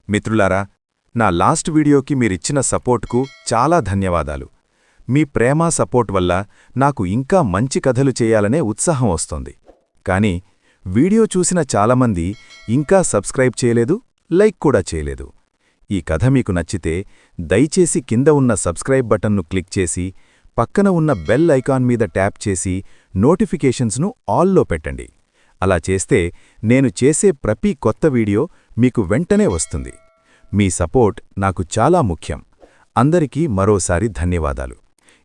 మిత్రులారా, నా లాస్ట్ వీడియోకి మీరిచ్చిన సపోర్ట్కు చాలా ధన్యవాదాలు. మీ ప్రేమ సపోర్ట్ వల్ల నాకు ఇంకా మంచి కథలు చేయాలనే ఉత్సాహం వస్తోంది. కానీ వీడియో చూసిన చాలామంది ఇంకా సబ్స్క్రైబ్ చేయలేదు, లైక్ కూడా చేయలేదు. ఈ కథ మీకు నచ్చితే దయచేసి కింద ఉన్న సబ్స్క్రైబ్ బటన్ను క్లిక్ చేసి పక్కన ఉన్న బెల్ ఐకాన్ మీద ట్యాప్ చేసి నోటిఫికేషన్స్ను ఆల్లో పెట్టండి. అలా చేస్తే నేను చేసే ప్రతి కొత్త వీడియో మీకు వెంటనే వస్తుంది. మీ సపోర్ట్ నాకు చాలా ముఖ్యం. అందరికీ మరోసారి ధన్యవాదాలు.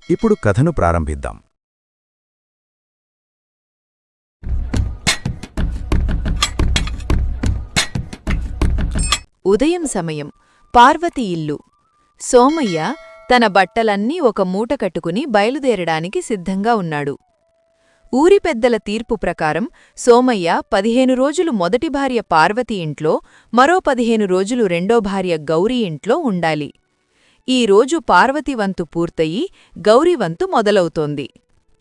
ఇప్పుడు కథను ప్రారంభిద్దాం. ఉదయం సమయం. పార్వతి ఇల్లు. సోమయ్య తన బట్టలన్నీ ఒక మూట కట్టుకుని బయలుదేరడానికి సిద్ధంగా ఉన్నాడు. ఊరి పెద్దల తీర్పు ప్రకారం సోమయ్య 15 రోజులు మొదటి భార్య పార్వతి ఇంట్లో, మరో 15 రోజులు రెండో భార్య గౌరీ ఇంట్లో ఉండాలి. ఈ రోజు పార్వతి వంతు పూర్తయి గౌరీ వంతు మొదలవుతోంది.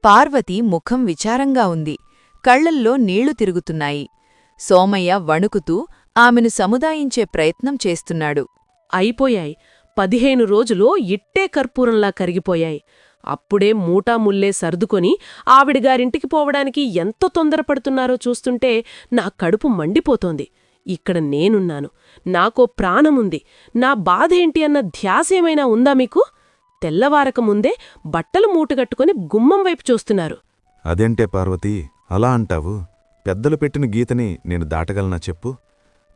పార్వతి ముఖం విచారంగా ఉంది. కళ్లల్లో నీళ్లు తిరుగుతున్నాయి. సోమయ్య వణుకుతూ ఆమెను సముదాయించే ప్రయత్నం చేస్తున్నాడు. అయిపోయాయి. 15 రోజులు ఇట్టే కర్పూరంలా కరిగిపోయాయి. అప్పుడే మూటాముల్లే సర్దుకొని ఆవిడగారింటికి పోవడానికి ఎంత తొందరపడుతున్నారో చూస్తుంటే నా కడుపు మండిపోతోంది. ఇక్కడ నేనున్నాను, నాకో ప్రాణముంది. నా బాధేంటి అన్న ధ్యాసేమైనా ఉందా మీకు? తెల్లవారకముందే బట్టలు మూటగట్టుకుని గుమ్మం వైపు చూస్తున్నారు. అదేంటే పార్వతీ, అలా అంటావు? పెద్దలు పెట్టిన గీతని నేను దాటగలనా చెప్పు?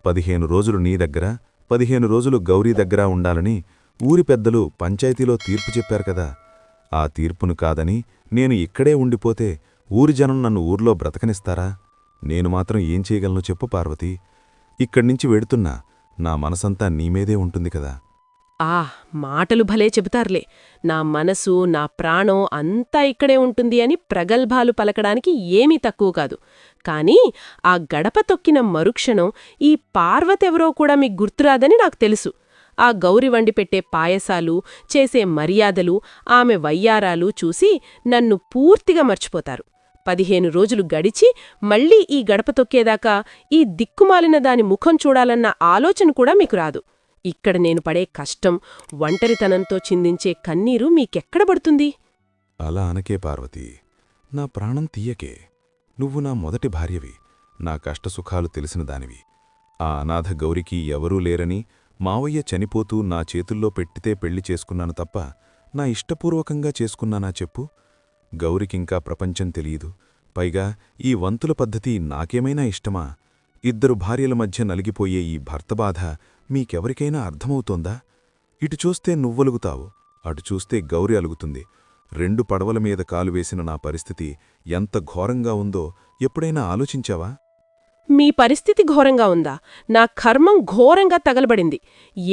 15 రోజులు నీ దగ్గర, 15 రోజులు గౌరీ దగ్గర ఉండాలని ఊరి పెద్దలు పంచాయతీలో తీర్పు చెప్పారు కదా. ఆ తీర్పును కాదని నేను ఇక్కడే ఉండిపోతే ఊరి జనం నన్ను ఊర్లో బ్రతకనిస్తారా? నేను మాత్రం ఏం చేయగలను చెప్పు పార్వతీ? ఇక్కడ్నించి వెడుతున్నా నా మనసంతా నీమీదే ఉంటుంది కదా. మాటలు భలే చెబుతారులే. నా మనసు, నా ప్రాణం అంతా ఇక్కడే ఉంటుంది అని ప్రగల్భాలు పలకడానికి ఏమీ తక్కువ కాదు. కాని ఆ గడప తొక్కిన మరుక్షణం ఈ పార్వతెవరో కూడా మీకు గుర్తురాదని నాకు తెలుసు. ఆ గౌరి వండిపెట్టే పాయసాలు, చేసే మర్యాదలు, ఆమె వయ్యారాలు చూసి నన్ను పూర్తిగా మర్చిపోతారు. 15 రోజులు గడిచి మళ్లీ ఈ గడప తొక్కేదాకా ఈ దిక్కుమాలిన దాని ముఖం చూడాలన్న ఆలోచన కూడా మీకు రాదు. ఇక్కడ నేను పడే కష్టం, ఒంటరితనంతో చిందించే కన్నీరు మీకెక్కడ పడుతుంది? అలా అనకే పార్వతీ, నా ప్రాణం తీయకే. నువ్వు నా మొదటి భార్యవి, నా కష్టసుఖాలు తెలిసిన దానివి. ఆ అనాథ గౌరికి ఎవరూ లేరని మావయ్య చనిపోతూ నా చేతుల్లో పెట్టితే పెళ్లి చేసుకున్నాను తప్ప నా ఇష్టపూర్వకంగా చేసుకున్నానా చెప్పు? గౌరికింకా ప్రపంచం తెలీదు. పైగా ఈ వంతుల పద్ధతి నాకేమైనా ఇష్టమా? 2 భార్యల మధ్య నలిగిపోయే ఈ భర్తబాధ మీకెవరికైనా అర్థమవుతోందా? ఇటు చూస్తే నువ్వలుగుతావు, అటు చూస్తే గౌరి అలుగుతుంది. 2 పడవల మీద కాలు వేసిన నా పరిస్థితి ఎంత ఘోరంగా ఉందో ఎప్పుడైనా ఆలోచించావా? మీ పరిస్థితి ఘోరంగా ఉందా? నా కర్మం ఘోరంగా తగలబడింది.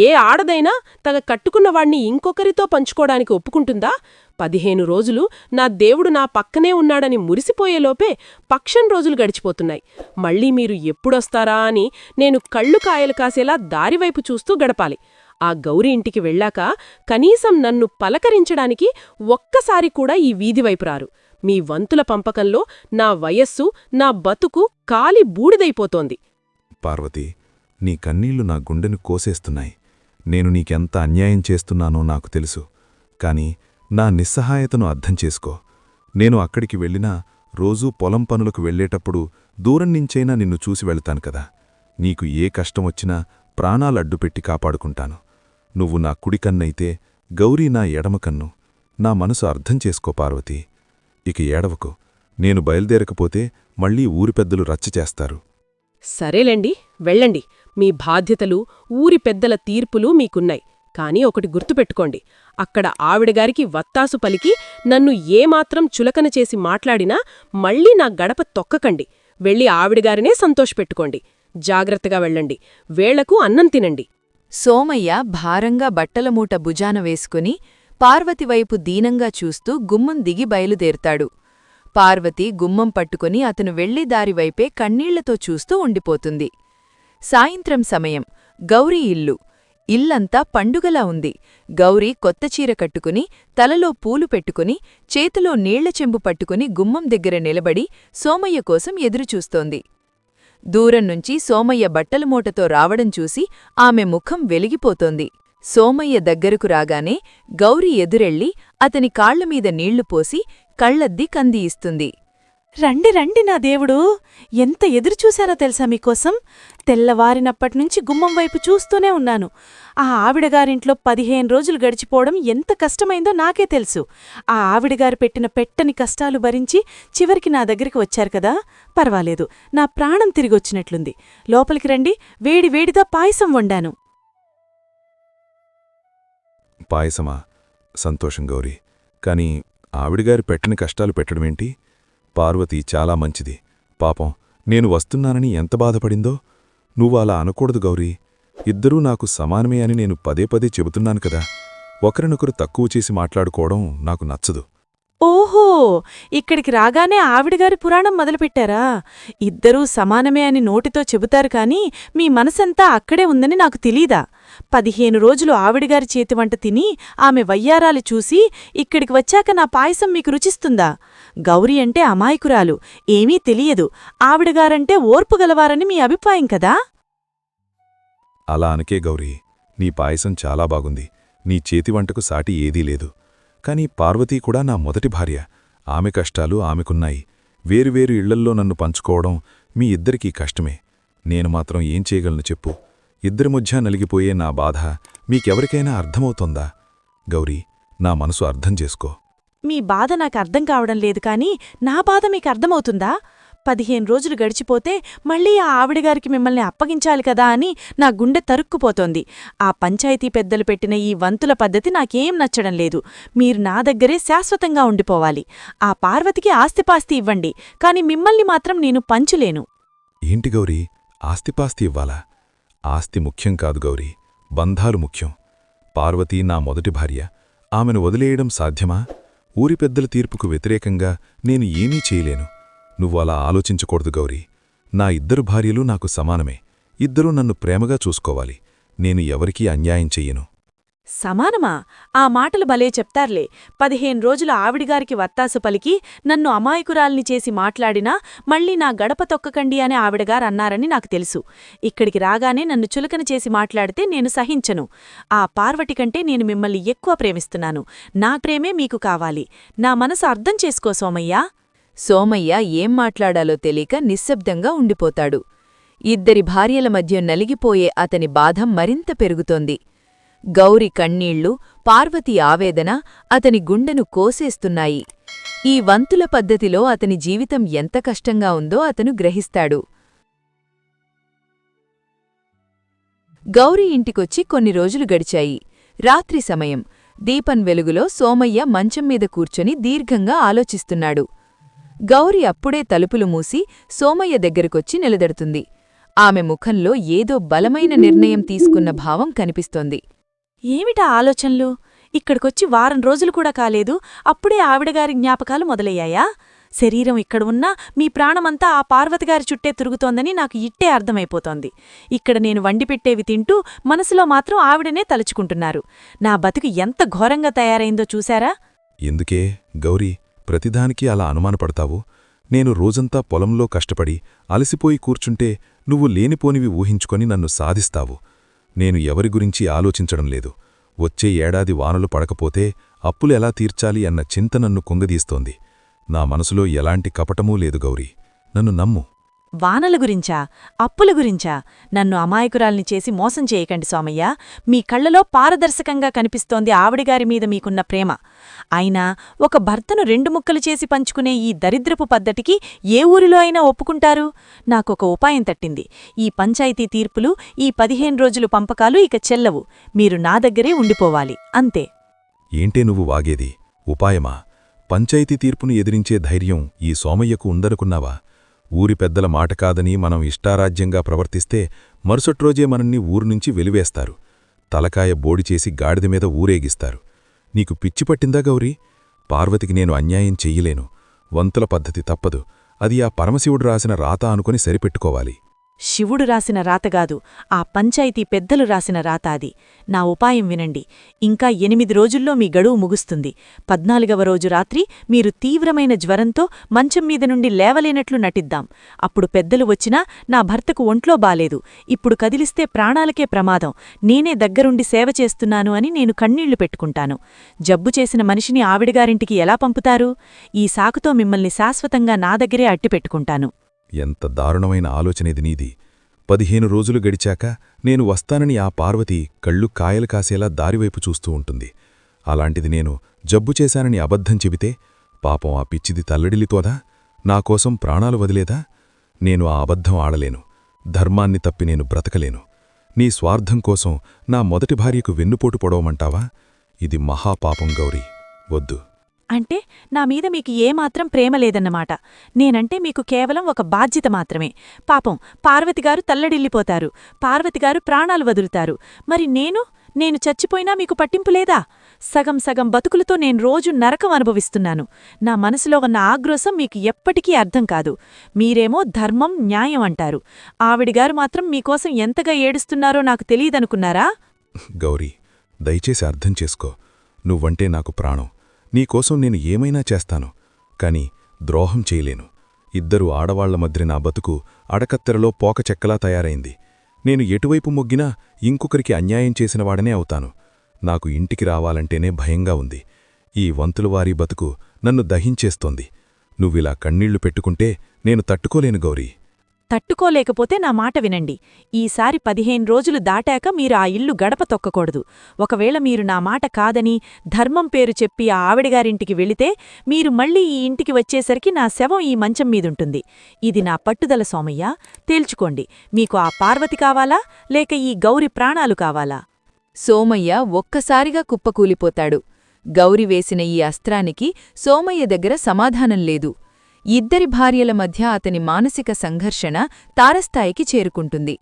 ఏ ఆడదైనా తగ కట్టుకున్నవాణ్ణి ఇంకొకరితో పంచుకోవడానికి ఒప్పుకుంటుందా? 15 రోజులు నా దేవుడు నా పక్కనే ఉన్నాడని మురిసిపోయేలోపే పక్షం రోజులు గడిచిపోతున్నాయి. మళ్లీ మీరు ఎప్పుడొస్తారా అని నేను కళ్ళు కాయలు కాసేలా దారివైపు చూస్తూ గడపాలి. ఆ గౌరీ ఇంటికి వెళ్ళాక కనీసం నన్ను పలకరించడానికి ఒక్కసారి కూడా ఈ వీధివైపు రారు. మీ వంతుల పంపకంలో నా వయస్సు, నా బతుకు కాలి బూడిదైపోతోంది. పార్వతీ, నీ కన్నీళ్లు నా గుండెను కోసేస్తున్నాయి. నేను నీకెంత అన్యాయం చేస్తున్నానో నాకు తెలుసు. కాని నా నిస్సహాయతను అర్థం చేసుకో. నేను అక్కడికి వెళ్ళినా రోజూ పొలం పనులకు వెళ్లేటప్పుడు దూరం నుంచైనా నిన్ను చూసి వెళ్తాను కదా. నీకు ఏ కష్టమొచ్చినా ప్రాణాలడ్డుపెట్టి కాపాడుకుంటాను. నువ్వు నా కుడికన్నైతే గౌరీ నా ఎడమకన్ను. నా మనసు అర్థం చేసుకో పార్వతీ. ఇక ఏడవకు. నేను బయలుదేరకపోతే మళ్లీ ఊరి పెద్దలు రచ్చ చేస్తారు. సరేలేండి, వెళ్ళండి. మీ బాధ్యతలు, ఊరి పెద్దల తీర్పులు మీకున్నాయి. కాని ఒకటి గుర్తుపెట్టుకోండి, అక్కడ ఆవిడగారికి వత్తాసు పలికి నన్ను ఏమాత్రం చులకన చేసి మాట్లాడినా మళ్లీ నా గడప తొక్కకండి. వెళ్ళి ఆవిడగారినే సంతోషపెట్టుకోండి. జాగ్రత్తగా వెళ్ళండి. వేళకు అన్నం తినండి. సోమయ్య భారంగా బట్టల మూట భుజాన వేసుకుని పార్వతివైపు దీనంగా చూస్తూ గుమ్మం దిగి బయలుదేరుతాడు. పార్వతి గుమ్మం పట్టుకుని అతను వెళ్లి దారివైపే కన్నీళ్లతో చూస్తూ ఉండిపోతుంది. సాయంత్రం సమయం. గౌరీ ఇల్లు. ఇల్లంతా పండుగలా ఉంది. గౌరీ కొత్త చీర కట్టుకుని, తలలో పూలు పెట్టుకుని, చేతిలో నీళ్ల చెంబు పట్టుకుని గుమ్మం దగ్గర నిలబడి సోమయ్య కోసం ఎదురుచూస్తోంది. దూరం నుంచి సోమయ్య బట్టల మూటతో రావడం చూసి ఆమె ముఖం వెలిగిపోతోంది. సోమయ్య దగ్గరకు రాగానే గౌరి ఎదురెళ్ళి అతని కాళ్లమీద నీళ్లు పోసి కళ్లద్ది కంది ఇస్తుంది. రండి రండి నా దేవుడు, ఎంత ఎదురుచూశానో తెలుసా మీకోసం. తెల్లవారినప్పటినుంచి గుమ్మం వైపు చూస్తూనే ఉన్నాను. ఆ ఆవిడగారింట్లో 15 రోజులు గడిచిపోవడం ఎంత కష్టమైందో నాకే తెలుసు. ఆ ఆవిడగారు పెట్టిన పెట్టని కష్టాలు భరించి చివరికి నా దగ్గరికి వచ్చారు కదా, పర్వాలేదు, నా ప్రాణం తిరిగొచ్చినట్లుంది. లోపలికి రండి, వేడి వేడిగా పాయసం వండాను. పాయసమా? సంతోషం గౌరీ. కాని ఆవిడగారి పెట్టని కష్టాలు పెట్టడమేంటి? పార్వతి చాలా మంచిది. పాపం నేను వస్తున్నానని ఎంత బాధపడిందో. నువ్వు అలా అనకూడదు గౌరీ. ఇద్దరూ నాకు సమానమే అని నేను పదే పదే చెబుతున్నాను కదా. ఒకరినొకరు తక్కువ చేసి మాట్లాడుకోవడం నాకు నచ్చదు. ఓహో, ఇక్కడికి రాగానే ఆవిడగారి పురాణం మొదలుపెట్టారా? ఇద్దరూ సమానమే అని నోటితో చెబుతారు కాని మీ మనసంతా అక్కడే ఉందని నాకు తెలీదా? 15 రోజులు ఆవిడగారి చేతివంట తిని ఆమె వయ్యారాలు చూసి ఇక్కడికి వచ్చాక నా పాయసం మీకు రుచిస్తుందా? గౌరీ అంటే అమాయకురాలు, ఏమీ తెలియదు. ఆవిడగారంటే ఓర్పుగలవారని మీ అభిప్రాయం కదా? అలా అనకే గౌరీ. నీ పాయసం చాలా బాగుంది. నీ చేతివంటకు సాటి ఏదీ లేదు. కాని పార్వతీ కూడా నా మొదటి భార్య. ఆమె కష్టాలు ఆమెకున్నాయి. వేరువేరు ఇళ్లల్లో నన్ను పంచుకోవడం మీ ఇద్దరికీ కష్టమే. నేను మాత్రం ఏం చేయగలను చెప్పు? ఇద్దరి మధ్య నలిగిపోయే నా బాధ మీకెవరికైనా అర్థమవుతోందా? గౌరీ, నా మనసు అర్థం చేసుకో. మీ బాధ నాకు అర్థం కావడం లేదు కాని నా బాధ మీకు అర్థమవుతుందా? 15 రోజులు గడిచిపోతే మళ్ళీ ఆ ఆవిడగారికి మిమ్మల్ని అప్పగించాలి కదా అని నా గుండె తరుక్కుపోతోంది. ఆ పంచాయతీ పెద్దలు పెట్టిన ఈ వంతుల పద్ధతి నాకేం నచ్చడం లేదు. మీరు నా దగ్గరే శాశ్వతంగా ఉండిపోవాలి. ఆ పార్వతికి ఆస్తిపాస్తి ఇవ్వండి, కాని మిమ్మల్ని మాత్రం నేను పంచులేను. ఏంటి గౌరీ, ఆస్తిపాస్తి ఇవ్వాలా? ఆస్తి ముఖ్యం కాదు గౌరీ, బంధాలు ముఖ్యం. పార్వతీ నా మొదటి భార్య. ఆమెను వదిలేయడం సాధ్యమా? ఊరి పెద్దల తీర్పుకు వ్యతిరేకంగా నేను ఏమీ చేయలేను. నువ్వు అలా ఆలోచించకూడదు గౌరీ. నా ఇద్దరు భార్యలు నాకు సమానమే. ఇద్దరూ నన్ను ప్రేమగా చూసుకోవాలి. నేను ఎవరికీ అన్యాయం చెయ్యను. సమానమా? ఆ మాటలు భలే చెప్తార్లే. 15 రోజుల ఆవిడిగారికి వత్తాసు పలికి నన్ను అమాయకురాల్ని చేసి మాట్లాడినా మళ్ళీ నా గడప తొక్కకండి అని ఆవిడగారన్నారని నాకు తెలుసు. ఇక్కడికి రాగానే నన్ను చులకన చేసి మాట్లాడితే నేను సహించను. ఆ పార్వటి కంటే నేను మిమ్మల్ని ఎక్కువ ప్రేమిస్తున్నాను. నా ప్రేమే మీకు కావాలి. నా మనసు అర్థం చేసుకో సోమయ్యా. సోమయ్య ఏం మాట్లాడాలో తెలియక నిశ్శబ్దంగా ఉండిపోతాడు. ఇద్దరి భార్యల మధ్య నలిగిపోయే అతని బాధ మరింత పెరుగుతోంది. గౌరి కన్నీళ్లు, పార్వతి ఆవేదన అతని గుండెను కోసేస్తున్నాయి. ఈ వంతుల పద్ధతిలో అతని జీవితం ఎంత కష్టంగా ఉందో అతను గ్రహిస్తాడు. గౌరి ఇంటికొచ్చి కొన్ని రోజులు గడిచాయి. రాత్రి సమయం. దీపం వెలుగులో సోమయ్య మంచం మీద కూర్చొని దీర్ఘంగా ఆలోచిస్తున్నాడు. గౌరి అప్పుడే తలుపులు మూసి సోమయ్య దగ్గరకొచ్చి నిలదడుతుంది. ఆమె ముఖంలో ఏదో బలమైన నిర్ణయం తీసుకున్న భావం కనిపిస్తోంది. ఏమిటా ఆలోచనలు? ఇక్కడికొచ్చి వారం రోజులు కూడా కాలేదు, అప్పుడే ఆవిడగారి జ్ఞాపకాలు మొదలయ్యాయా? శరీరం ఇక్కడ ఉన్నా మీ ప్రాణమంతా ఆ పార్వతిగారి చుట్టే తిరుగుతోందని నాకు ఇట్టే అర్థమైపోతోంది. ఇక్కడ నేను వండిపెట్టేవి తింటూ మనసులో మాత్రం ఆవిడనే తలుచుకుంటున్నారు. నా బతుకు ఎంత ఘోరంగా తయారైందో చూశారా? ఎందుకే గౌరీ ప్రతిదానికి అలా అనుమానపడతావు? నేను రోజంతా పొలంలో కష్టపడి అలసిపోయి కూర్చుంటే నువ్వు లేనిపోనివి ఊహించుకొని నన్ను సాధిస్తావు. నేను ఎవరి గురించి ఆలోచించడం లేదు. వచ్చే ఏడాది వానలు పడకపోతే అప్పులు ఎలా తీర్చాలి అన్న చింత నన్ను కుంగదీస్తోంది. నా మనసులో ఎలాంటి కపటమూ లేదు గౌరీ, నన్ను నమ్ము. వానల గురించా? అప్పుల గురించా? నన్ను అమాయకురాల్ని చేసి మోసం చేయకండి సోమయ్య. మీ కళ్లలో పారదర్శకంగా కనిపిస్తోంది ఆవిడగారి మీద మీకున్న ప్రేమ. అయినా ఒక భర్తను 2 ముక్కలు చేసి పంచుకునే ఈ దరిద్రపు పద్ధతికి ఏ ఊరిలో అయినా ఒప్పుకుంటారు? నాకొక ఉపాయం తట్టింది. ఈ పంచాయతీ తీర్పులు, ఈ 15 రోజులు పంపకాలు ఇక చెల్లవు. మీరు నా దగ్గరే ఉండిపోవాలి, అంతే. ఏంటే నువ్వు వాగేది? ఉపాయమా? పంచాయతీ తీర్పును ఎదిరించే ధైర్యం ఈ సోమయ్యకు ఉందనుకున్నావా? ఊరి పెద్దల మాట కాదని మనం ఇష్టారాజ్యంగా ప్రవర్తిస్తే మరుసట్రోజే మనల్ని ఊరునుంచి వెలివేస్తారు. తలకాయ బోడిచేసి గాడిదమీద ఊరేగిస్తారు. నీకు పిచ్చిపట్టిందా గౌరీ? పార్వతికి నేను అన్యాయం చెయ్యలేను. వంతుల పద్ధతి తప్పదు. అది ఆ పరమశివుడు రాసిన రాత అనుకుని సరిపెట్టుకోవాలి. శివుడు రాసిన రాతగాదు, ఆ పంచాయతీ పెద్దలు రాసిన రాత అది. నా ఉపాయం వినండి. ఇంకా 8 రోజుల్లో మీ గడువు ముగుస్తుంది. 14వ రోజు రాత్రి మీరు తీవ్రమైన జ్వరంతో మంచం మీద నుండి లేవలేనట్లు నటిద్దాం. అప్పుడు పెద్దలు వచ్చినా నా భర్తకు ఒంట్లో బాలేదు, ఇప్పుడు కదిలిస్తే ప్రాణాలకే ప్రమాదం, నేనే దగ్గరుండి సేవ చేస్తున్నాను అని నేను కన్నీళ్లు పెట్టుకుంటాను. జబ్బు చేసిన మనిషిని ఆవిడగారింటికి ఎలా పంపుతారు? ఈ సాకుతో మిమ్మల్ని శాశ్వతంగా నా దగ్గరే అట్టిపెట్టుకుంటాను. ఎంత దారుణమైన ఆలోచనేది నీది. 15 రోజులు గడిచాక నేను వస్తానని ఆ పార్వతి కళ్ళు కాయలు కాసేలా దారివైపు చూస్తూ ఉంటుంది. అలాంటిది నేను జబ్బు చేశానని అబద్ధం చెబితే పాపం ఆ పిచ్చిది తల్లడిల్లితోదా? నాకోసం ప్రాణాలు వదిలేదా? నేను ఆ అబద్ధం ఆడలేను. ధర్మాన్ని తప్పి నేను బ్రతకలేను. నీ స్వార్థం కోసం నా మొదటి భార్యకు వెన్నుపోటు పొడవమంటావా? ఇది మహాపాపం గౌరీ, వద్దు. అంటే నా మీద మీకు ఏమాత్రం ప్రేమ లేదన్నమాట. నేనంటే మీకు కేవలం ఒక బాధ్యత మాత్రమే. పాపం పార్వతిగారు తల్లడిల్లిపోతారు, పార్వతిగారు ప్రాణాలు వదులుతారు. మరి నేను చచ్చిపోయినా మీకు పట్టింపులేదా? సగం సగం బతుకులతో నేను రోజు నరకం అనుభవిస్తున్నాను. నా మనసులో ఉన్న ఆగ్రోశం మీకు ఎప్పటికీ అర్థం కాదు. మీరేమో ధర్మం, న్యాయం అంటారు. ఆవిడిగారు మాత్రం మీకోసం ఎంతగా ఏడుస్తున్నారో నాకు తెలీదనుకున్నారా? గౌరీ, దయచేసి అర్థం చేసుకో. నువ్వంటే నాకు ప్రాణం. నీకోసం నేను ఏమైనా చేస్తాను. కాని ద్రోహం చేయలేను. 2 ఆడవాళ్ల మధ్య నా బతుకు అడకత్తెరలో పోకచెక్కలా తయారైంది. నేను ఎటువైపు మొగ్గినా ఇంకొకరికి అన్యాయం చేసినవాడనే అవుతాను. నాకు ఇంటికి రావాలంటేనే భయంగా ఉంది. ఈ వంతులవారీ బతుకు నన్ను దహించేస్తోంది. నువ్విలా కన్నీళ్లు పెట్టుకుంటే నేను తట్టుకోలేను గౌరీ. తట్టుకోలేకపోతే నా మాట వినండి. ఈసారి 15 రోజులు దాటాక మీరు ఆ ఇల్లు గడప తొక్కకూడదు. ఒకవేళ మీరు నా మాట కాదని ధర్మం పేరు చెప్పి ఆ ఆవిడగారింటికి వెళితే మీరు మళ్ళీ ఈ ఇంటికి వచ్చేసరికి నా శవం ఈ మంచం మీదుంటుంది. ఇది నా పట్టుదల సోమయ్య. తేల్చుకోండి, మీకు ఆ పార్వతి కావాలా లేక ఈ గౌరి ప్రాణాలు కావాలా? సోమయ్య ఒక్కసారిగా కుప్పకూలిపోతాడు. గౌరి వేసిన ఈ అస్త్రానికి సోమయ్య దగ్గర సమాధానం లేదు. 2 భార్యల మధ్య అతని మానసిక సంఘర్షణ తారస్థాయికి చేరుకుంటుంది.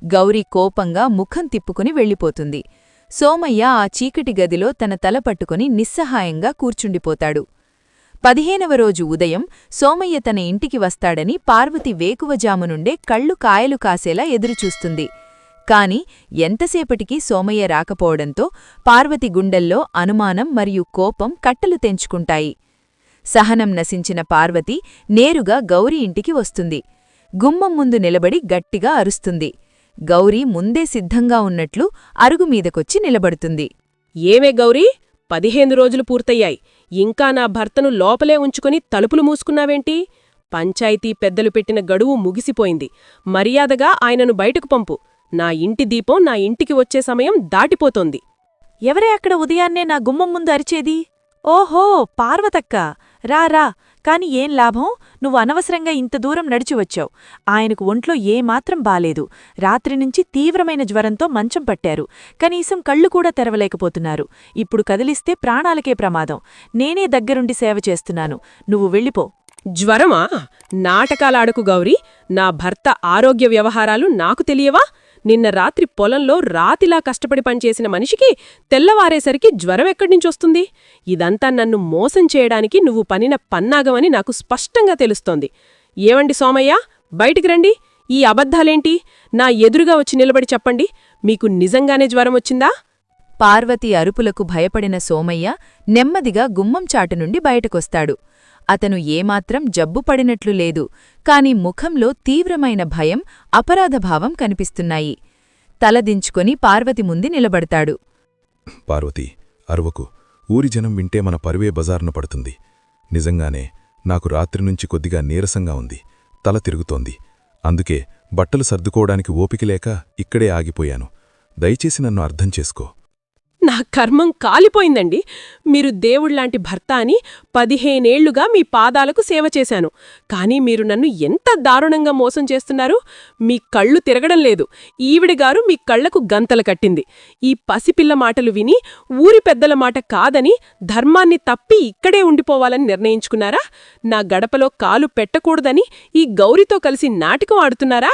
గౌరి కోపంగా ముఖం తిప్పుకుని వెళ్ళిపోతుంది. సోమయ్య ఆ చీకటి గదిలో తన తల పట్టుకుని నిస్సహాయంగా కూర్చుండిపోతాడు. 15వ రోజు ఉదయం సోమయ్య తన ఇంటికి వస్తాడని పార్వతి వేకువజామునుండే కళ్ళు కాయలు కాసేలా ఎదురుచూస్తుంది. కాని ఎంతసేపటికి సోమయ్య రాకపోవడంతో పార్వతి గుండెల్లో అనుమానం మరియు కోపం కట్టలు తెంచుకుంటాయి. సహనం నశించిన పార్వతి నేరుగా గౌరీ ఇంటికి వస్తుంది. గుమ్మం ముందు నిలబడి గట్టిగా అరుస్తుంది. గౌరీ ముందే సిద్ధంగా ఉన్నట్లు అరుగుమీదకొచ్చి నిలబడుతుంది. ఏమే గౌరీ, 15 రోజులు పూర్తయ్యాయి. ఇంకా నా భర్తను లోపలే ఉంచుకొని తలుపులు మూసుకున్నావేంటి? పంచాయతీ పెద్దలు పెట్టిన గడువు ముగిసిపోయింది. మర్యాదగా ఆయనను బయటకు పంపు. నా ఇంటి దీపం నా ఇంటికి వచ్చే సమయం దాటిపోతోంది. ఎవరే అక్కడ ఉదయాన్నే నా గుమ్మం ముందు అరిచేది? ఓహో, పార్వతక్క, రా. కాని ఏం లాభం? నువ్వు అనవసరంగా ఇంత దూరం నడిచివచ్చావు. ఆయనకు ఒంట్లో ఏమాత్రం బాలేదు. రాత్రి నుంచి తీవ్రమైన జ్వరంతో మంచం పట్టారు. కనీసం కళ్ళు కూడా తెరవలేకపోతున్నారు. ఇప్పుడు కదిలిస్తే ప్రాణాలకే ప్రమాదం. నేనే దగ్గరుండి సేవ చేస్తున్నాను. నువ్వు వెళ్ళిపో. జ్వరమా? నాటకాలాడకు గౌరీ. నా భర్త ఆరోగ్య వ్యవహారాలు నాకు తెలియవా? నిన్న రాత్రి పొలంలో రాతిలా కష్టపడి పనిచేసిన మనిషికి తెల్లవారేసరికి జ్వరం ఎక్కడ్నించొస్తుంది? ఇదంతా నన్ను మోసం చేయడానికి నువ్వు పనిన పన్నాగమని నాకు స్పష్టంగా తెలుస్తోంది. ఏవండి సోమయ్య, బయటికి రండి. ఈ అబద్ధాలేంటి? నా ఎదురుగా వచ్చి నిలబడి చెప్పండి. మీకు నిజంగానే జ్వరమొచ్చిందా? పార్వతి అరుపులకు భయపడిన సోమయ్య నెమ్మదిగా గుమ్మం చాటు నుండి బయటకొస్తాడు. అతను ఏమాత్రం జబ్బుపడినట్లు లేదు, కాని ముఖంలో తీవ్రమైన భయం, అపరాధభావం కనిపిస్తున్నాయి. తలదించుకొని పార్వతి ముందు నిలబడతాడు. పార్వతి, అరవకు. ఊరి జనం వింటే మన పరువే బజారున పడుతుంది. నిజంగానే నాకు రాత్రి నుంచి కొద్దిగా నీరసంగా ఉంది. తల తిరుగుతోంది. అందుకే బట్టలు సర్దుకోవడానికి ఓపికలేక ఇక్కడే ఆగిపోయాను. దయచేసి నన్ను అర్థం చేసుకో. నా కర్మం కాలిపోయిందండి. మీరు దేవుళ్లాంటి భర్త అని 15 ఏళ్లుగా మీ పాదాలకు సేవ చేశాను. కానీ మీరు నన్ను ఎంత దారుణంగా మోసం చేస్తున్నారు? మీ కళ్ళు తిరగడం లేదు. ఈవిడగారు మీ కళ్లకు గంతలు కట్టింది. ఈ పసిపిల్ల మాటలు విని ఊరి పెద్దల మాట కాదని ధర్మాన్ని తప్పి ఇక్కడే ఉండిపోవాలని నిర్ణయించుకున్నారా? నా గడపలో కాలు పెట్టకూడదని ఈ గౌరితో కలిసి నాటకం ఆడుతున్నారా?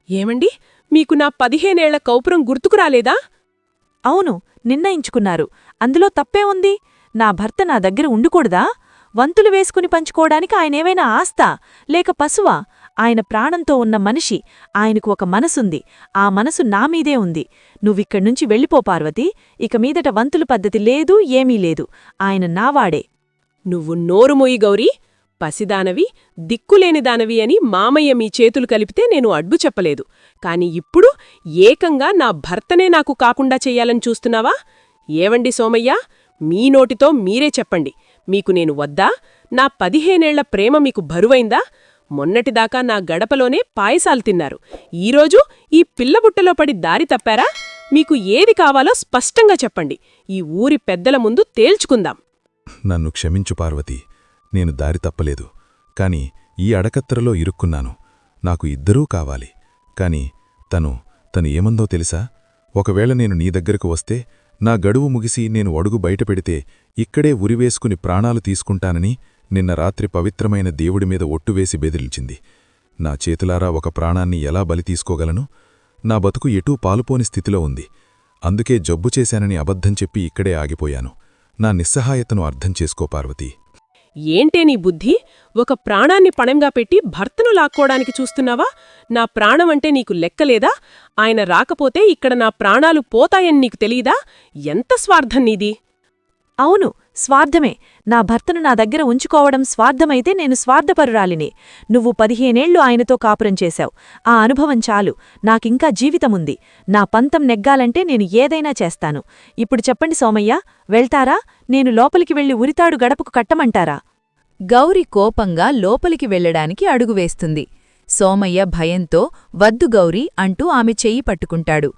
ఏమండి, మీకు నా 15 ఏళ్ల కౌపురం గుర్తుకురాలేదా? అవును, నిర్ణయించుకున్నారు. అందులో తప్పే ఉంది? నా భర్త నా దగ్గర ఉండకూడదా? వంతులు వేసుకుని పంచుకోవడానికి ఆయనేవైనా ఆస్తా లేక పశువా? ఆయన ప్రాణంతో ఉన్న మనిషి. ఆయనకు ఒక మనసుంది. ఆ మనసు నామీదే ఉంది. నువ్విక్కడ్నుంచి వెళ్ళిపో పార్వతీ. ఇక మీదట వంతులు పద్ధతి లేదు, ఏమీ లేదు. ఆయన నావాడే. నువ్వు నోరుమొయ్యి గౌరీ. పసిదానవి, దిక్కులేనిదానవి అని మామయ్య మీ చేతులు కలిపితే నేను అడ్డు చెప్పలేదు. కాని ఇప్పుడు ఏకంగా నా భర్తనే నాకు కాకుండా చెయ్యాలని చూస్తున్నావా? ఏవండి సోమయ్య, మీ నోటితో మీరే చెప్పండి. మీకు నేను వద్దా? నా 15 ఏళ్ల ప్రేమ మీకు బరువైందా? మొన్నటిదాకా నా గడపలోనే పాయసాలు తిన్నారు. ఈరోజు ఈ పిల్లబుట్టలో పడి దారి తప్పారా? మీకు ఏది కావాలో స్పష్టంగా చెప్పండి. ఈ ఊరి పెద్దల ముందు తేల్చుకుందాం. నన్ను క్షమించు పార్వతీ. నేను దారి తప్పలేదు. కాని ఈ అడకత్తరలో ఇరుక్కున్నాను. నాకు ఇద్దరూ కావాలి. కాని తను ఏమందో తెలుసా? ఒకవేళ నేను నీ దగ్గరకు వస్తే, నా గడువు ముగిసి నేను అడుగు బయటపెడితే ఇక్కడే ఉరివేసుకుని ప్రాణాలు తీసుకుంటానని నిన్న రాత్రి పవిత్రమైన దేవుడిమీద ఒట్టువేసి బెదిరించింది. నా చేతులారా ఒక ప్రాణాన్ని ఎలా బలి తీసుకోగలను? నా బతుకు ఎటూ పాలుపోని స్థితిలో ఉంది. అందుకే జబ్బు చేశానని అబద్ధం చెప్పి ఇక్కడే ఆగిపోయాను. నా నిస్సహాయతను అర్థం చేసుకో పార్వతీ. ఏంటే నీ బుద్ధి? ఒక ప్రాణాన్ని పణంగా పెట్టి భర్తను లాక్కోడానికి చూస్తున్నావా? నా ప్రాణమంటే నీకు లెక్కలేదా? ఆయన రాకపోతే ఇక్కడ నా ప్రాణాలు పోతాయని నీకు తెలీదా? ఎంత స్వార్థం నీది! అవును, స్వార్థమే. నా భర్తను నా దగ్గర ఉంచుకోవడం స్వార్థమైతే నేను స్వార్థపరురాలినే. నువ్వు 15 ఏళ్లు ఆయనతో కాపురం చేశావు. ఆ అనుభవం చాలు. నాకింకా జీవితముంది. నా పంతం నెగ్గాలంటే నేను ఏదైనా చేస్తాను. ఇప్పుడు చెప్పండి సోమయ్య, వెళ్తారా? నేను లోపలికి వెళ్లి ఉరితాడు గడపకు కట్టమంటారా? గౌరి కోపంగా లోపలికి వెళ్లడానికి అడుగువేస్తుంది. సోమయ్య భయంతో వద్దు గౌరీ అంటూ ఆమె చెయ్యి పట్టుకుంటాడు.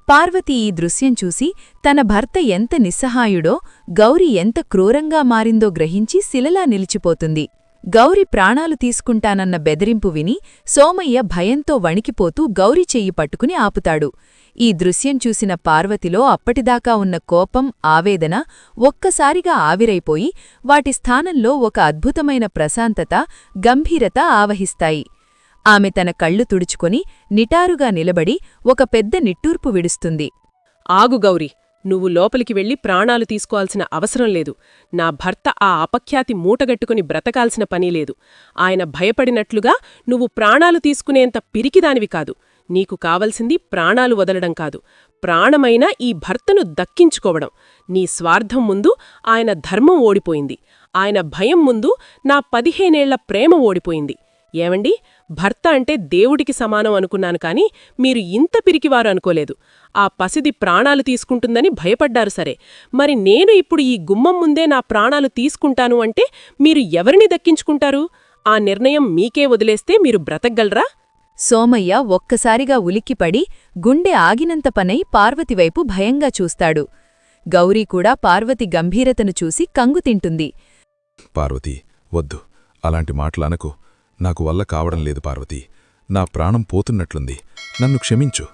పార్వతి ఈ దృశ్యం చూసి తన భర్త ఎంత నిస్సహాయుడో, గౌరి ఎంత క్రూరంగా మారిందో గ్రహించి శిలలా నిలిచిపోతుంది. గౌరి ప్రాణాలు తీసుకుంటానన్న బెదిరింపు విని సోమయ్య భయంతో వణికిపోతూ గౌరి చెయ్యి పట్టుకుని ఆపుతాడు. ఈ దృశ్యం చూసిన పార్వతిలో అప్పటిదాకా ఉన్న కోపం, ఆవేదన ఒక్కసారిగా ఆవిరైపోయి వాటి స్థానంలో ఒక అద్భుతమైన ప్రశాంతత, గంభీరత ఆవహిస్తాయి. ఆమె తన కళ్ళు తుడుచుకొని నిటారుగా నిలబడి ఒక పెద్ద నిట్టూర్పు విడుస్తుంది. ఆగు గౌరీ, నువ్వు లోపలికి వెళ్లి ప్రాణాలు తీసుకోవాల్సిన అవసరం లేదు. నా భర్త ఆ అపఖ్యాతి మూటగట్టుకుని బ్రతకాల్సిన పనిలేదు. ఆయన భయపడినట్లుగా నువ్వు ప్రాణాలు తీసుకునేంత పిరికిదానివి కాదు. నీకు కావలసింది ప్రాణాలు వదలడం కాదు, ప్రాణమైన ఈ భర్తను దక్కించుకోవడం. నీ స్వార్థం ముందు ఆయన ధర్మం ఓడిపోయింది. ఆయన భయం ముందు నా 15 ఏళ్ల ప్రేమ ఓడిపోయింది. ఏమండి, భర్త అంటే దేవుడికి సమానం అనుకున్నాను కాని మీరు ఇంత పిరికివారు అనుకోలేదు. ఆ పసిది ప్రాణాలు తీసుకుంటుందని భయపడ్డారు సరే, మరి నేను ఇప్పుడు ఈ గుమ్మం ముందే నా ప్రాణాలు తీసుకుంటాను అంటే మీరు ఎవరిని దక్కించుకుంటారు? ఆ నిర్ణయం మీకే వదిలేస్తే మీరు బ్రతకగలరా? సోమయ్య ఒక్కసారిగా ఉలిక్కిపడి గుండె ఆగినంత పనై పార్వతివైపు భయంగా చూస్తాడు. గౌరీ కూడా పార్వతి గంభీరతను చూసి కంగుతింటుంది. పార్వతీ, వద్దు, అలాంటి మాటలనకు. నాకు వల్ల కావడం లేదు పార్వతీ. నా ప్రాణం పోతున్నట్లుంది. నన్ను క్షమించు.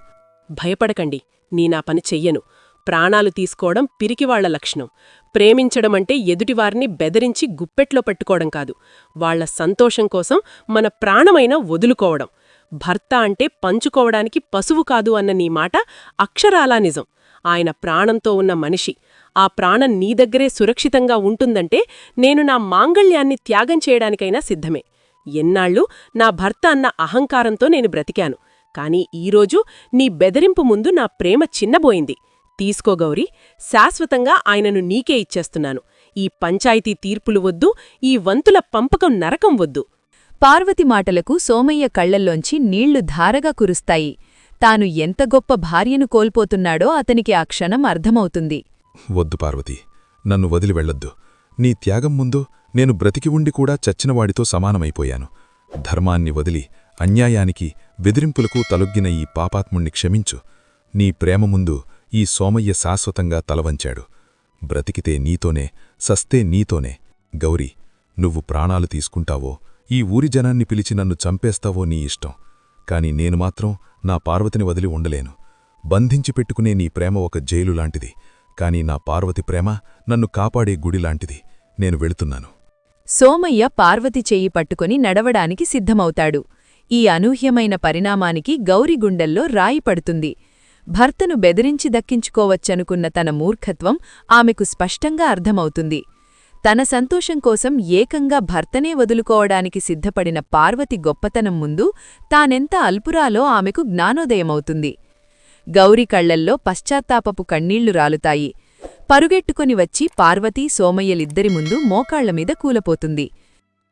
భయపడకండి, నేనా పని చెయ్యను. ప్రాణాలు తీసుకోవడం పిరికివాళ్ల లక్షణం. ప్రేమించడమంటే ఎదుటివారిని బెదిరించి గుప్పెట్లో పట్టుకోవడం కాదు, వాళ్ల సంతోషం కోసం మన ప్రాణమైనా వదులుకోవడం. భర్త అంటే పంచుకోవడానికి పశువు కాదు అన్న నీ మాట అక్షరాలా నిజం. ఆయన ప్రాణంతో ఉన్న మనిషి. ఆ ప్రాణం నీ దగ్గరే సురక్షితంగా ఉంటుందంటే నేను నా మాంగళ్యాన్ని త్యాగం చేయడానికైనా సిద్ధమే. ఎన్నాళ్ళు నా భర్త అన్న అహంకారంతో నేను బ్రతికాను. కాని ఈరోజు నీ బెదిరింపు ముందు నా ప్రేమ చిన్నబోయింది. తీసుకో గౌరీ, శాశ్వతంగా ఆయనను నీకే ఇచ్చేస్తున్నాను. ఈ పంచాయతీ తీర్పులు వద్దు, ఈ వంతుల పంపకం నరకం వద్దు. పార్వతి మాటలకు సోమయ్య కళ్లల్లోంచి నీళ్లు ధారగా కురుస్తాయి. తాను ఎంత గొప్ప భార్యను కోల్పోతున్నాడో అతనికి ఆ క్షణం అర్థమవుతుంది. వద్దు పార్వతీ, నన్ను వదిలి వెళ్లొద్దు. నీ త్యాగం ముందు నేను బ్రతికి ఉండి కూడా చచ్చినవాడితో సమానమైపోయాను. ధర్మాన్ని వదిలి అన్యాయానికి, బెదిరింపులకు తలొగ్గిన ఈ పాపాత్ముణ్ణి క్షమించు. నీ ప్రేమ ముందు ఈ సోమయ్య శాశ్వతంగా తలవంచాడు. బ్రతికితే నీతోనే, సస్తే నీతోనే. గౌరీ, నువ్వు ప్రాణాలు తీసుకుంటావో, ఈ ఊరి జనాన్ని పిలిచి నన్ను చంపేస్తావో నీ ఇష్టం. కాని నేను మాత్రం నా పార్వతిని వదిలి ఉండలేను. బంధించి పెట్టుకునే నీ ప్రేమ ఒక జైలు లాంటిది. కాని నా పార్వతి ప్రేమ నన్ను కాపాడే గుడిలాంటిది. నేను వెళుతున్నాను. సోమయ్య పార్వతి చెయ్యి పట్టుకుని నడవడానికి సిద్ధమవుతాడు. ఈ అనూహ్యమైన పరిణామానికి గౌరి గుండెల్లో రాయి పడుతుంది. భర్తను బెదిరించి దక్కించుకోవచ్చనుకున్న తన మూర్ఖత్వం ఆమెకు స్పష్టంగా అర్థమవుతుంది. తన సంతోషం కోసం ఏకంగా భర్తనే వదులుకోవడానికి సిద్ధపడిన పార్వతి గొప్పతనం ముందు తానెంత అల్పురాలో ఆమెకు జ్ఞానోదయమవుతుంది. గౌరి కళ్లల్లో పశ్చాత్తాపపు కన్నీళ్లు రాలుతాయి. పరుగెట్టుకొని వచ్చి పార్వతీ సోమయ్యలిద్దరి ముందు మోకాళ్లమీద కూలపోతుంది.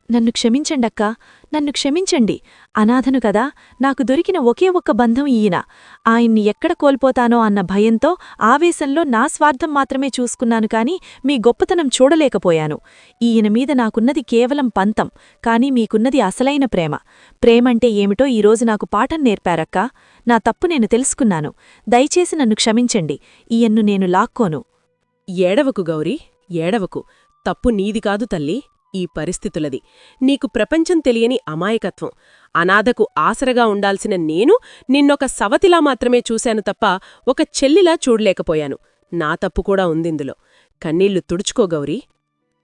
నన్ను క్షమించండక్కా, నన్ను క్షమించండి. అనాథను కదా, నాకు దొరికిన ఒకే ఒక్క బంధం ఈయన. ఆయన్ని ఎక్కడ కోల్పోతానో అన్న భయంతో ఆవేశంలో నా స్వార్థం మాత్రమే చూసుకున్నాను కాని మీ గొప్పతనం చూడలేకపోయాను. ఈయన మీద నాకున్నది కేవలం పంతం, కాని మీకున్నది అసలైన ప్రేమ. ప్రేమంటే ఏమిటో ఈరోజు నాకు పాఠం నేర్పారక్కా. నా తప్పు నేను తెలుసుకున్నాను. దయచేసి నన్ను క్షమించండి. ఈయన్ను నేను లాక్కోను. ఏడవకు గౌరీ, ఏడవకు. తప్పు నీది కాదు తల్లి, ఈ పరిస్థితులది. నీకు ప్రపంచం తెలియని అమాయకత్వం. అనాథకు ఆసరగా ఉండాల్సిన నేను నిన్నొక సవతిలా మాత్రమే చూశాను తప్ప ఒక చెల్లిలా చూడలేకపోయాను. నా తప్పు కూడా ఉందిందులో. కన్నీళ్లు తుడుచుకో గౌరీ.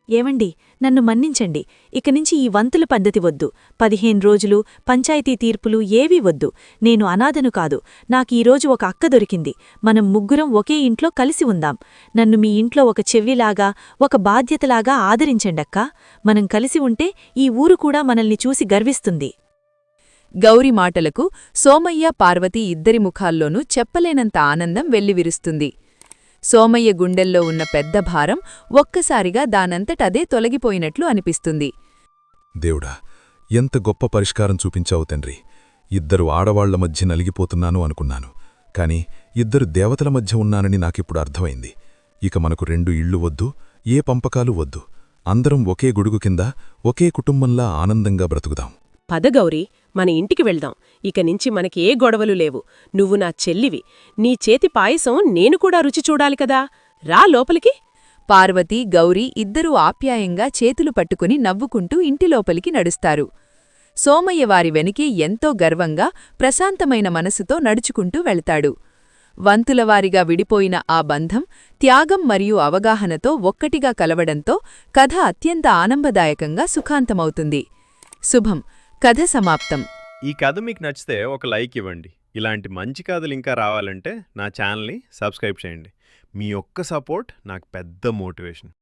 ఏవండి, నన్ను మన్నించండి. ఇకనుంచి ఈ వంతుల పద్ధతి వద్దు. 15 రోజులు పంచాయతీ తీర్పులు ఏవీ వద్దు. నేను అనాథను కాదు. నాకీరోజు ఒక అక్క దొరికింది. మనం ముగ్గురం ఒకే ఇంట్లో కలిసి ఉందాం. నన్ను మీ ఇంట్లో ఒక చెవ్విలాగా, ఒక బాధ్యతలాగా ఆదరించండక్కా. మనం కలిసి ఉంటే ఈ ఊరు కూడా మనల్ని చూసి గర్విస్తుంది. గౌరి మాటలకు సోమయ్య పార్వతి ఇద్దరి ముఖాల్లోనూ చెప్పలేనంత ఆనందం వెల్లివిరుస్తుంది. సోమయ్య గుండెల్లో ఉన్న పెద్ద భారం ఒక్కసారిగా దానంతటదే తొలగిపోయినట్లు అనిపిస్తుంది. దేవుడా, ఎంత గొప్ప పరిష్కారం చూపించావు తండ్రి. ఇద్దరు ఆడవాళ్ల మధ్య నలిగిపోతున్నాను అనుకున్నాను. కాని ఇద్దరు దేవతల మధ్య ఉన్నానని నాకిప్పుడు అర్థమైంది. ఇక మనకు 2 ఇళ్ళు వద్దు, ఏ పంపకాలు వద్దు. అందరం ఒకే గొడుగు కింద ఒకే కుటుంబంలా ఆనందంగా బ్రతుకుదాం. పద గౌరీ, మన ఇంటికి వెళ్దాం. ఇక నుంచి మనకి ఏ గొడవలు లేవు. నువ్వు నా చెల్లివి. నీ చేతి పాయసం నేను కూడా రుచి చూడాలి కదా. రా లోపలికి. పార్వతి, గౌరీ ఇద్దరూ ఆప్యాయంగా చేతులు పట్టుకుని నవ్వుకుంటూ ఇంటిలోపలికి నడుస్తారు. సోమయ్య వారి వెనుకే ఎంతో గర్వంగా, ప్రశాంతమైన మనసుతో నడుచుకుంటూ వెళ్తాడు. వంతులవారిగా విడిపోయిన ఆ బంధం త్యాగం మరియు అవగాహనతో ఒక్కటిగా కలవడంతో కథ అత్యంత ఆనందదాయకంగా సుఖాంతమవుతుంది. శుభం. కథ సమాప్తం. ఈ కథ మీకు నచ్చితే ఒక లైక్ ఇవ్వండి. ఇలాంటి మంచి కథలు ఇంకా రావాలంటే నా ఛానల్ని సబ్స్క్రైబ్ చేయండి. మీ ఒక్క సపోర్ట్ నాకు పెద్ద మోటివేషన్.